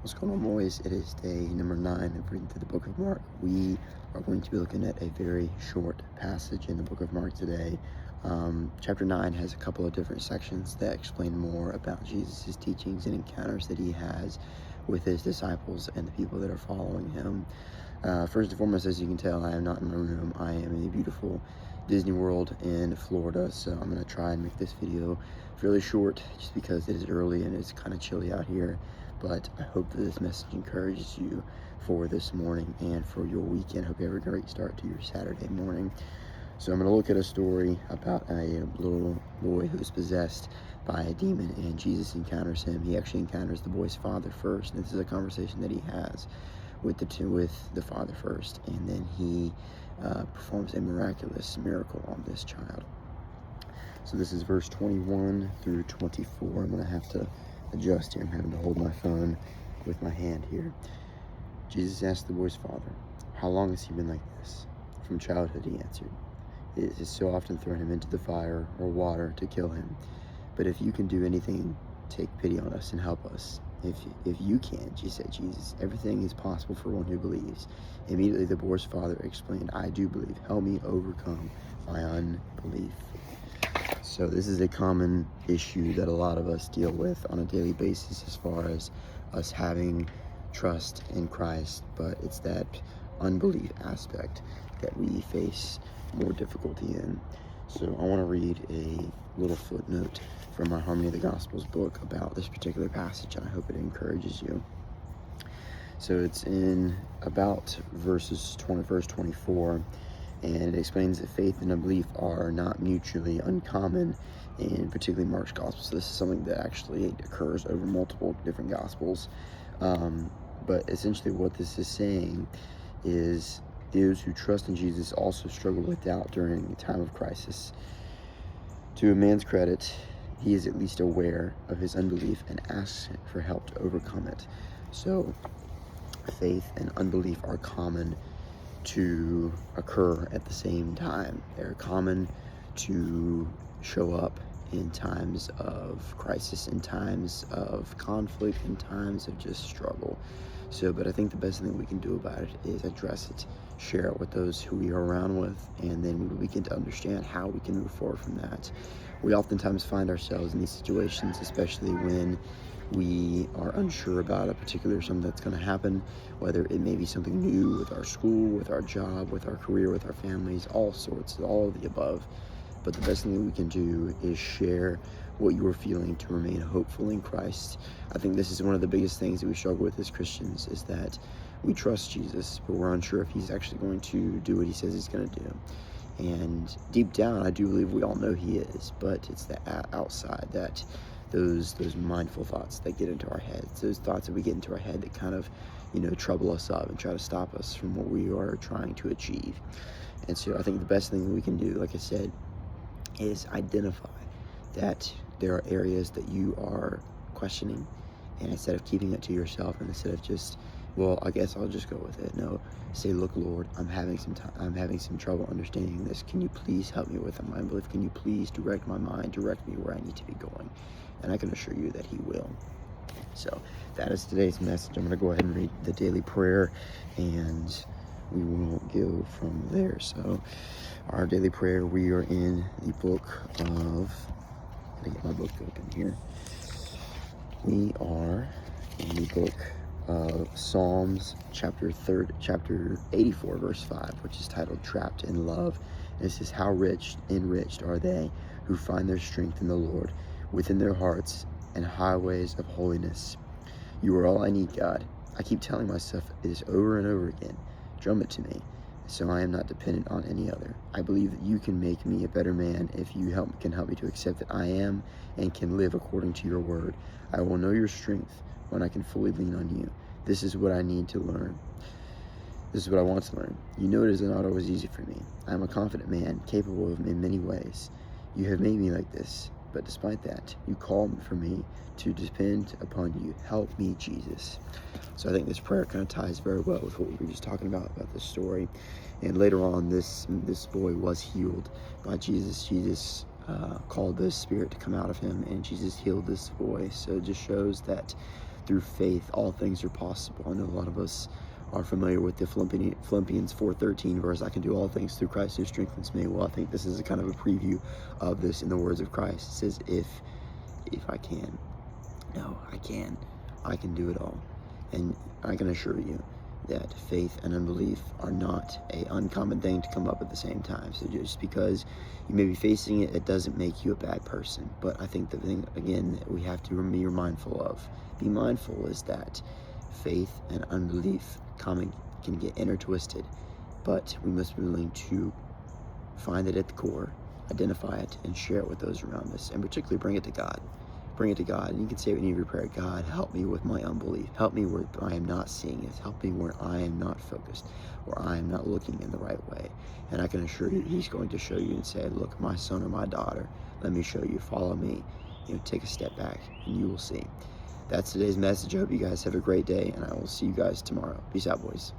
What's going on, boys? It is day number 9 of reading through the book of Mark. We are going to be looking at a very short passage in the book of Mark today. Chapter 9 has a couple of different sections that explain more about Jesus' teachings and encounters that he has with his disciples and the people that are following him. First and foremost, as you can tell, I am not in my room. I am in a beautiful Disney World in Florida, so I'm going to try and make this video fairly short just because it is early and it's kind of chilly out here. But I hope that this message encourages you for this morning and for your weekend. Hope you have a great start to your Saturday morning. So I'm going to look at a story about a little boy who's possessed by a demon, and Jesus encounters him. He actually encounters the boy's father first, and this is a conversation that he has with the father first, and then he performs a miraculous miracle on this child. So this is verse 21 through 24. I'm going to have to adjust here. I'm having to hold my phone with my hand here. Jesus asked the boy's father, "How long has he been like this?" "From childhood," he answered. "It has so often thrown him into the fire or water to kill him. But if you can do anything, take pity on us and help us." If you can," said Jesus, "everything is possible for one who believes." Immediately the boy's father explained, "I do believe. Help me overcome my unbelief." So this is a common issue that a lot of us deal with on a daily basis as far as us having trust in Christ, but it's that unbelief aspect that we face more difficulty in. So I want to read a little footnote from our Harmony of the Gospels book about this particular passage, and I hope it encourages you. So it's in about verse 24, and it explains that faith and unbelief are not mutually uncommon in particularly Mark's Gospel. So this is something that actually occurs over multiple different Gospels. But essentially what this is saying is those who trust in Jesus also struggle with doubt during a time of crisis. To a man's credit, he is at least aware of his unbelief and asks for help to overcome it. So faith and unbelief are common to occur at the same time. They're common to show up in times of crisis, in times of conflict, in times of just struggle. But I think the best thing we can do about it is address it, share it with those who we are around with, and then we begin to understand how we can move forward from that. We oftentimes find ourselves in these situations, especially when we are unsure about a particular something that's going to happen, whether it may be something new with our school, with our job, with our career, with our families, all sorts, all of the above. But the best thing that we can do is share what you are feeling to remain hopeful in Christ. I think this is one of the biggest things that we struggle with as Christians, is that we trust Jesus, but we're unsure if he's actually going to do what he says he's going to do. And deep down, I do believe we all know he is, but it's the outside, that those mindful thoughts that get into our heads, those thoughts that we get into our head that kind of, trouble us up and try to stop us from what we are trying to achieve. And so I think the best thing that we can do, like I said, is identify that there are areas that you are questioning, and instead of keeping it to yourself, and instead of just, well, I guess I'll just go with it, no, say, "Look, Lord, I'm having some trouble understanding this. Can you please help me with my unbelief? Can you please direct my mind, direct me where I need to be going?" And I can assure you that he will. So that is today's message. I'm going to go ahead and read the daily prayer, and we will go from there. So our daily prayer, we are in the book of, let me get my book open here. We are in the book of Psalms, chapter 84, verse 5, which is titled "Trapped in Love." And it says, "How enriched are they who find their strength in the Lord, within their hearts and highways of holiness. You are all I need, God. I keep telling myself this over and over again. Drum it to me, so I am not dependent on any other. I believe that you can make me a better man if you can help me to accept that I am and can live according to your word. I will know your strength when I can fully lean on you. This is what I need to learn. This is what I want to learn. You know it is not always easy for me. I am a confident man, capable of in many ways. You have made me like this, but despite that, you call for me to depend upon you. Help me, Jesus." So I think this prayer kind of ties very well with what we were just talking about this story. And later on, this boy was healed by Jesus. Jesus called the spirit to come out of him, and Jesus healed this boy. So it just shows that through faith all things are possible. I know a lot of us are familiar with the Philippians 4:13 verse, I can do all things through Christ who strengthens me. Well, I think this is a kind of a preview of this in the words of Christ. It says, if I can, no, I can do it all. And I can assure you that faith and unbelief are not an uncommon thing to come up at the same time. So just because you may be facing it, it doesn't make you a bad person. But I think the thing, again, that we have to be mindful is that faith and unbelief can get intertwisted, but we must be willing to find it at the core, identify it, and share it with those around us, and particularly bring it to God. Bring it to God, and you can say it in your prayer, God, help me with my unbelief. Help me where I am not seeing it. Help me where I am not focused, where I am not looking in the right way. And I can assure you, He's going to show you and say, look, my son or my daughter, let me show you, follow me. Take a step back, and you will see. That's today's message. I hope you guys have a great day, and I will see you guys tomorrow. Peace out, boys.